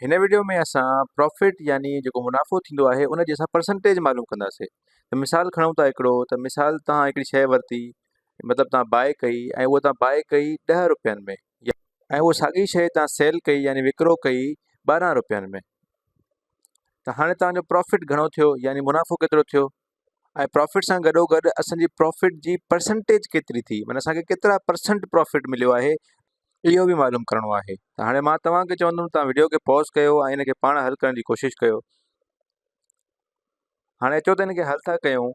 हिन वीडियो में असां प्रॉफिट यानी जेको मुनाफ़ो थींदो आहे उन जे असां परसेंटेज मालूम कंदासीं। त मिसाल खणूं था हिकिड़ो, त मिसाल तव्हां हिकिड़ी शइ वरिती, मतिलबु तव्हां बाय कई ऐं उहा तव्हां बाय कई 10 रुपयनि में, ऐं उहा साॻी शइ तव्हां सेल कई यानी विकिरो कई 12 रुपयनि में। त हाणे तव्हांजो प्रॉफिट घणो थियो यानी मुनाफ़ो केतिरो थियो, ऐं प्रॉफिट सां गॾोगॾु असांजी प्रॉफिट जी परसेंटेज केतिरी थी, माना असांखे केतिरा परसेंट प्रॉफिट मिलियो आहे, इहो बि मालूम करिणो आहे। त हाणे मां तव्हांखे चवंदुमि तव्हां वीडियो खे पॉज़ कयो ऐं हिन खे पाण हल करण जी कोशिशि कयो। हाणे अचो त हिन खे हल था कयूं।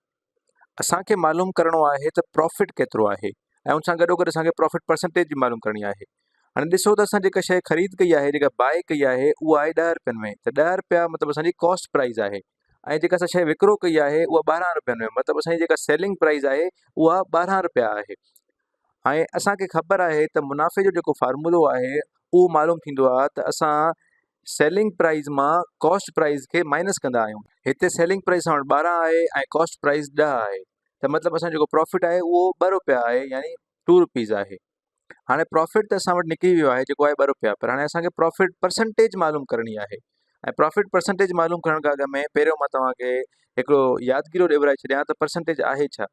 असांखे मालूम करिणो आहे त प्रॉफिट केतिरो आहे ऐं उन सां गॾोगॾु असांखे प्रॉफिट परसेंटेज जी मालूम करणी आहे। हाणे ॾिसो त असां जेका शइ ख़रीद कई आहे, जेका बाय कई आहे, उहा आहे 10 रुपयनि में। त 10 रुपया मतिलबु असांजी कॉस्ट प्राइस आहे, ऐं जेका असां शइ विकिरो कई आहे उहा 12 रुपयनि में, मतिलबु असांजी जेका सेलिंग प्राइस आहे उहा 12 रुपया आहे। ऐं असांखे ख़बर आहे त मुनाफ़े जो जेको फार्मूलो आहे उहो मालूम थींदो आहे त असां सेलिंग प्राइस मां कॉस्ट प्राइस खे माइनस कंदा आहियूं। हिते सेलिंग प्राइस असां वटि 12 आहे ऐं कॉस्ट प्राइस 10 आहे, त मतिलबु असांजो जेको प्रॉफिट आहे उहो 2 रुपया आहे, यानी 2 रुपीज़ आहे। हाणे प्रॉफिट त असां वटि निकिरी वियो आहे जेको आहे 2 रुपया, पर हाणे असांखे प्रॉफिट परसेंटेज मालूम करणी आहे। ऐं प्रॉफिट परसेंटेज मालूम करण खां अॻु में पहिरियों मां तव्हांखे हिकिड़ो यादगिरो ॾेखारे छॾियां त परसेंटेज आहे छा।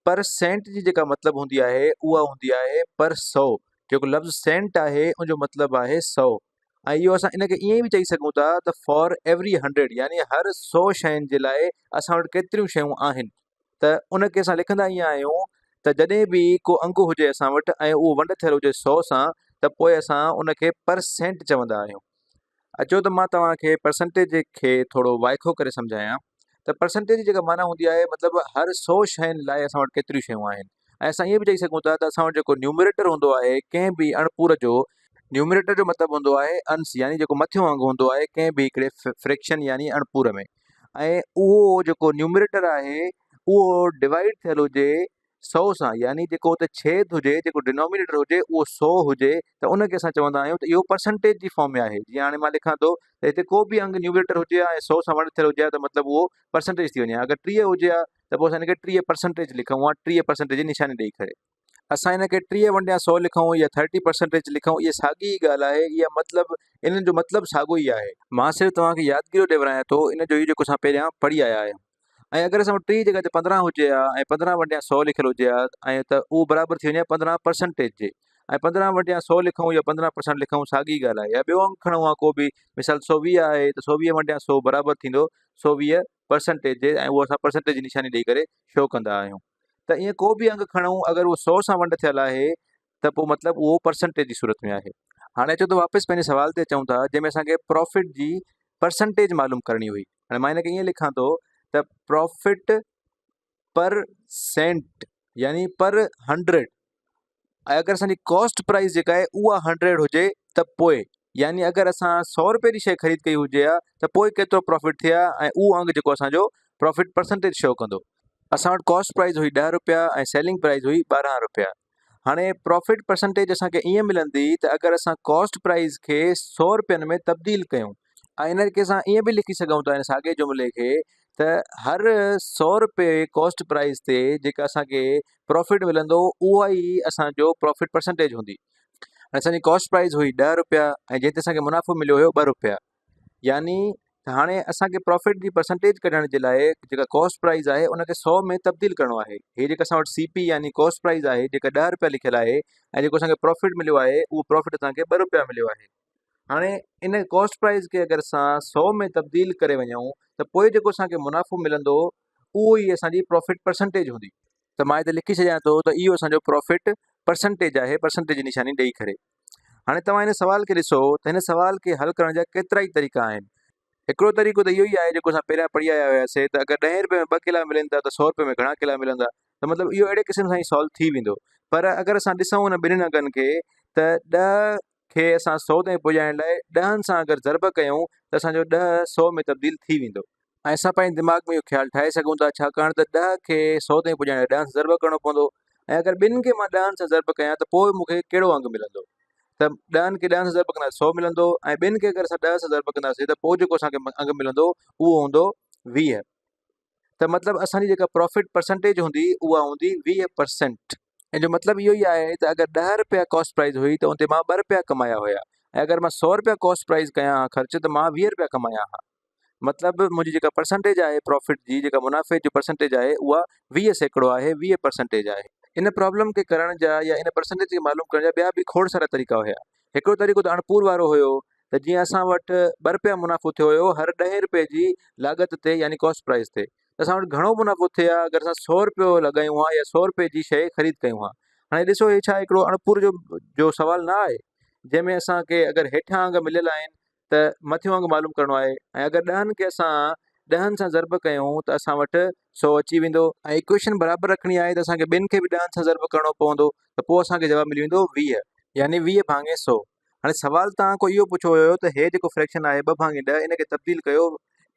परसेंट जी जेका मतिलबु हूंदी आहे उहा हूंदी आहे पर 100। जेको लफ़्ज़ सेंट आहे उनजो मतिलबु आहे 100, ऐं इहो असां इनखे ईअं बि चई सघूं था त फॉर एवरी 100, यानी हर 100 शयुनि जे लाइ असां वटि केतिरियूं शयूं आहिनि। त उनखे असां लिखंदा ईअं आहियूं त जॾहिं बि को अंग हुजे असां वटि ऐं उहो वंड थियल हुजे 100 सां, त पोइ असां उनखे परसेंट चवंदा आहियूं। अचो त मां तव्हांखे परसेंटेज खे थोरो वाइखो करे सम्झायां। त परसेंटेज जी जेका माना हूंदी आहे, मतिलबु हर 100 शयुनि लाइ असां वटि केतिरियूं शयूं आहिनि। ऐं असां इहे बि चई सघूं था त असां वटि जेको न्यूमरेटर हूंदो आहे कंहिं बि अणपूर जो, न्यूमरेटर जो मतिलबु हूंदो आहे अंश, यानी जेको मथियों अंग हूंदो आहे कंहिं बि हिकिड़े फ्रैक्शन यानी अणपूर में। ऐं उहो जेको न्यूमरेटर आहे उहो डिवाइड थियल हुजे 100 सां, यानी जेको हुते छेद हुजे, जेको डिनोमिनेटर हुजे उहो 100 हुजे, त उनखे असां चवंदा आहियूं त इहो परसेंटेज जी फॉर्म में आहे। जीअं हाणे मां लिखां थो त हिते को बि अंग न्यूमरेटर हुजे ऐं 100 सां वंड थियल हुजे हा, त मतिलबु उहो परसेंटेज थी वञे। अगरि 30 हुजे हा त पोइ असां हिनखे 30% लिखूं हा, 30% जी निशानी ॾेई करे। असां हिनखे 30 वंडिया 100 लिखूं या 30% लिखूं, इहा साॻी ॻाल्हि आहे। इहा मतिलबु इन्हनि जो मतिलबु साॻियो ई आहे। मां सिर्फ़ु तव्हांखे यादगिरो ॾेखारियां थो इन जो, ई जेको असां पहिरियां पढ़ी आया आहियूं। ऐं अगरि असां वटि 30 जॻह ते 15 हुजे हा ऐं 15 वंडिया 100 लिखियलु हुजे हा, ऐं त उहो बराबरि थी वञे 15% जे। ऐं 15 वंडिया 100 लिखूं या 15% लिखूं, साॻी ॻाल्हि आहे। या ॿियो अंग खणूं हा को बि, मिसाल 120 आहे त 120 वंडिया 100 बराबरि थींदो 120% जे, ऐं उहो असां परसेंटेज जी निशानी ॾेई करे शो कंदा आहियूं। त ईअं को बि अंग खणूं, अगरि उहो 100 सां वंड थियल आहे त पोइ मतिलबु उहो परसेंटेज जी सूरत में आहे। हाणे अचो त वापसि पंहिंजे सवाल ते अचूं था, जंहिंमें असांखे प्रॉफिट जी परसेंटेज मालूम करणी हुई। हाणे मां हिनखे ईअं लिखां थो त प्रॉफिट पर सेंट यानी पर 100, ऐं अगरि असांजी कॉस्ट प्राइस जेका आहे उहा 100 हुजे त पोइ, यानी अगरि असां 100 रुपए जी शइ ख़रीद कई हुजे हा त पोइ केतिरो प्रॉफिट थिया, ऐं उहो अंग जेको असांजो प्रॉफिट परसेंटेज शो कंदो। असां वटि कॉस्ट प्राइस हुई 10 रुपया ऐं सेलिंग प्राइस हुई 12 रुपया। हाणे प्रॉफिट परसेंटेज असांखे ईअं मिलंदी त अगरि असां कॉस्ट प्राइस खे 100 रुपयनि में तब्दील कयूं, ऐं हिनखे असां ईअं बि लिखी सघूं था हिन साॻे जुमिले खे, त हर 100 रुपए कॉस्ट प्राइस ते जेका असांखे प्रॉफिट मिलंदो उहा ई असांजो प्रॉफिट परसेंटेज हूंदी। असांजी कॉस्ट प्राइस हुई 10 रुपया ऐं जंहिं ते असांखे मुनाफ़ो मिलियो हुयो 2 रुपया। यानी हाणे असांखे प्रॉफिट जी परसेंटेज कढण जे लाइ जेका कॉस्ट प्राइस आहे उनखे 100 में तब्दील करिणो आहे। हे जेका असां वटि CP यानी कॉस्ट प्राइस आहे, जेका 10 रुपया लिखियलु आहे, ऐं जेको असांखे प्रॉफिट मिलियो आहे उहो प्रॉफिट असांखे 2 रुपया मिलियो आहे। हाणे इन कॉस्ट प्राइस खे अगरि असां 100 में तब्दील करे वञूं त पोइ जेको असांखे मुनाफ़ो मिलंदो उहो ई असांजी प्रॉफिट परसेंटेज हूंदी। त मां हिते लिखी छॾियां थो त इहो असांजो प्रॉफिट परसेंटेज आहे, परसेंटेज जी निशानी ॾेई करे। हाणे तव्हां हिन सवाल खे ॾिसो त हिन सवाल खे हल करण जा केतिरा ई तरीक़ा आहिनि। हिकिड़ो तरीक़ो त इहो ई आहे जेको असां पहिरियां पढ़ी आया हुआसीं, त अगरि 10 रुपए में 2 किला मिलनि था त 100 रुपए में घणा किला मिलंदा। त मतिलबु इहो अहिड़े क़िस्म सां ई सॉल्व थी वेंदो। पर अगरि असां ॾिसूं हुन ॿिन्हिनि अघनि खे, त 10 खे असां 100 ताईं पुॼाइण लाइ 10 सां अगरि ज़रब कयूं त असांजो 10 100 में तब्दील थी वेंदो। ऐं असां पंहिंजे दिमाग़ में इहो ख़्यालु ठाहे सघूं था, छाकाणि त 10 खे 100 ताईं पुॼाइण लाइ 10 सां ज़रब करणो पवंदो। ऐं अगरि ॿिन्हिनि खे मां 10 सां ज़रब कयां त पोइ मूंखे कहिड़ो अंग मिलंदो। त 10 खे 10 सां ज़रब कंदासीं 100 मिलंदो, ऐं ॿिनि खे अगरि असां 10 सां ज़रब कंदासीं त पोइ जेको असांखे अंग मिलंदो उहो हूंदो 20। त मतिलबु असांजी जेका प्रॉफिट परसेंटेज हूंदी उहा हूंदी 20%। इन जो मतिलबु इहो ई आहे त अगरि 10 रुपया कॉस्ट प्राइस हुई त उन ते मां 2 रुपया कमाया हुया, ऐं अगरि मां 100 रुपया कॉस्ट प्राइस कयां हां ख़र्च त मां 20 रुपया कमाया हां। मतिलबु मुंहिंजी जेका परसेंटेज आहे प्रॉफिट जी, जेका मुनाफ़े जी परसेंटेज आहे उहा 20% आहे, 20% आहे। इन प्रॉब्लम खे करण जा या इन परसेंटेज खे मालूम करण जा ॿिया बि खोड़ सारा तरीक़ा हुया। हिकिड़ो तरीक़ो त अणपूर वारो हुयो त जीअं असां वटि 2 रुपया मुनाफ़ो थियो हुयो हर 10 रुपए जी लाॻत ते यानी कॉस्ट प्राइस ते। त असां वटि घणो मुनाफ़ो थिए हा अगरि असां 100 रुपयो लॻायूं हां या 100 रुपए जी शइ ख़रीद कयूं हां। हाणे ॾिसो हे छा हिकिड़ो अणपूर जो सुवाल न आहे, जंहिंमें असांखे अगरि हेठियां अघ मिलियल आहिनि त मथियों अघु मालूम करिणो आहे ऐं अगरि 10 खे असां 10 सां ज़र्ब कयूं त असां वटि 100 अची वेंदो ऐं इक्वेशन बराबरि रखणी आहे त असांखे ॿिनि खे बि 10 सां ज़र्ब करिणो पवंदो त पोइ असांखे जवाबु मिली वेंदो 20 यानी 20/100। हाणे सवाल तव्हां को इहो पुछियो हुयो त हे जेको फ्रैक्शन आहे 2/10 इन खे तब्दील कयो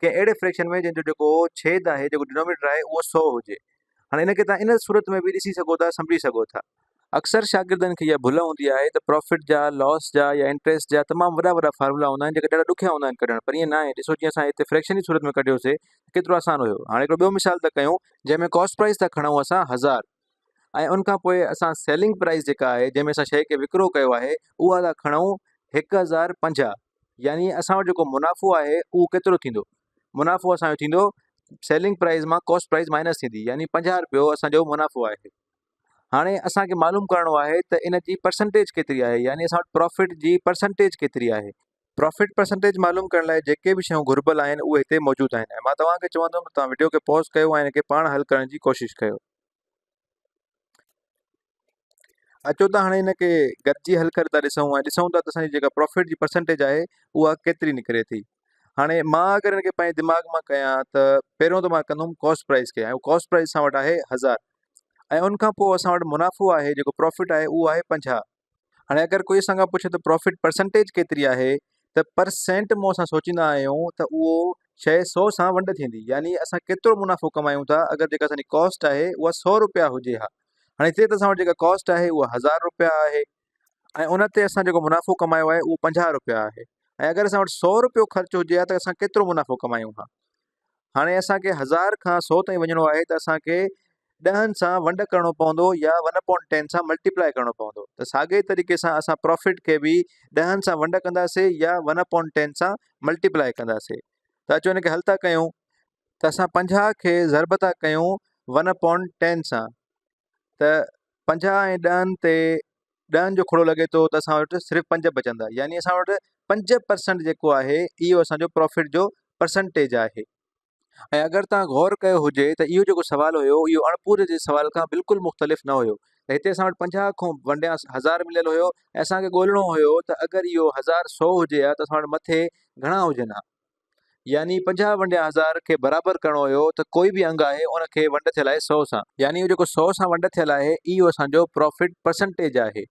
कंहिं अहिड़े फ्रैक्शन में जंहिंजो जेको छेद आहे जेको डिनोमिनेटर आहे उहो 100 हुजे। हाणे इनखे तव्हां इन सूरत में बि ॾिसी सघो था, सम्झी सघो था। अक्सर शागिर्दनि खे इहा भुल हूंदी आहे त प्रॉफिट जा, लॉस जा या इंट्रेस्ट जा तमामु वॾा वॾा फार्मूला हूंदा आहिनि जेके ॾाढा ॾुखिया हूंदा आहिनि कढण, पर ईअं न आहे। ॾिसो जीअं असां हिते फ्रैक्शन जी सूरत में कढियोसीं केतिरो आसान हुयो। हाणे हिकिड़ो ॿियो मिसाल था कयूं जंहिंमें कॉस्ट प्राइस था खणूं असां 1000 ऐं उनखां पोइ असां सेलिंग प्राइस जेका आहे जंहिंमें असां शइ खे विकिरो कयो आहे उहा था खणूं 1050, यानी असां वटि जेको मुनाफ़ो आहे उहो केतिरो थींदो? मुनाफ़ो असांजो थींदो सेलिंग प्राइस मां कॉस्ट प्राइस माइनस थींदी, यानी 50 रुपयो असांजो मुनाफ़ो आहे। हाणे असांखे मालूम करिणो आहे त इन जी परसेंटेज केतिरी आहे, यानी असां वटि प्रॉफिट जी परसेंटेज केतिरी आहे। प्रॉफिट परसेंटेज मालूम करण लाइ जेके बि शयूं घुर्बल आहिनि उहे हिते मौजूदु आहिनि ऐं मां तव्हांखे चवंदुमि तव्हां वीडियो खे पॉज़ कयो ऐं हिनखे पाण हल करण जी कोशिशि कयो। अचो त हाणे हिनखे गॾिजी हल करे था ॾिसूं ऐं ॾिसूं था त असांजी जेका प्रॉफिट जी परसेंटेज आहे उहा केतिरी निकिरे थी। हाणे मां अगरि हिनखे पंहिंजे दिमाग़ मां कयां त पहिरियों त मां कंदुमि कॉस्ट प्राइस खे, ऐं कॉस्ट प्राइस असां वटि आहे 1000 ऐं उनखां पोइ असां वटि मुनाफ़ो आहे जेको प्रॉफिट आहे उहो आहे 50। हाणे अगरि कोई असां खां पुछे त प्रॉफिट परसेंटेज केतिरी आहे त परसेंट मां असां सोचींदा आहियूं त उहो शइ 100 सां वंड थींदी, यानी असां केतिरो मुनाफ़ो कमायूं था अगरि जेका असांजी कॉस्ट आहे उहा 100 रुपया हुजे हा। हाणे हिते त असां वटि जेका कॉस्ट आहे उहा 1000 रुपया आहे ऐं उन ते असां जेको मुनाफ़ो कमायो आहे उहो 50 रुपया आहे ऐं अगरि असां वटि 100 रुपयो ख़र्चु हुजे हा त असां केतिरो मुनाफ़ो कमायूं हा। हाणे असांखे 1000 खां 100 ताईं वञिणो आहे त असांखे 10 सां वंड करिणो पवंदो या 1/10 सां मल्टीप्लाए करिणो पवंदो। त साॻे तरीक़े सां असां प्रॉफिट खे बि 10 सां वंड कंदासीं या 1/10 सां मल्टीप्लाए कंदासीं। त अचो हिनखे हल था कयूं त असां 50 खे ज़र्ब था कयूं 1/10 सां त 50 ऐं 10 ते 10 जो खोड़ो लॻे थो त असां वटि सिर्फ़ु 5 बचंदा, यानी असां वटि 5% जेको आहे इहो असांजो प्रॉफिट जो परसेंटेज आहे। ऐं अगरि तव्हां गौर कयो हुजे त इहो जेको सुवालु हुयो इहो अणपूरे जे सुवाल खां बिल्कुलु मुख़्तलिफ़ न हुयो। त हिते असां वटि 50 खां वंडिया 1000 मिलियल हुयो ऐं असांखे ॻोल्हणो हुयो त अगरि इहो 1000 100 हुजे हा त असां वटि मथे घणा हुजनि हा, यानी 50 वंडिया 1000 खे बराबरि करिणो हुयो त कोई बि अंग आहे उनखे वंड थियल आहे 100 सां, यानी इहो जेको 100 सां वंड थियल आहे इहो असांजो प्रॉफिट परसेंटेज आहे।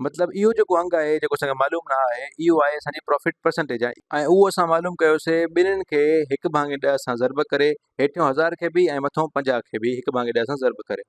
मतिलबु इहो जेको अंग आहे जेको असांखे मालूम न आहे इहो आहे असांजी प्रॉफिट परसेंटेज आहे ऐं उहो असां मालूम कयोसीं ॿिन्हिनि खे 1/10 सां ज़र्ब करे, हेठियों 1000 खे बि ऐं मथों 50 खे बि 1/10 सां ज़र्ब करे।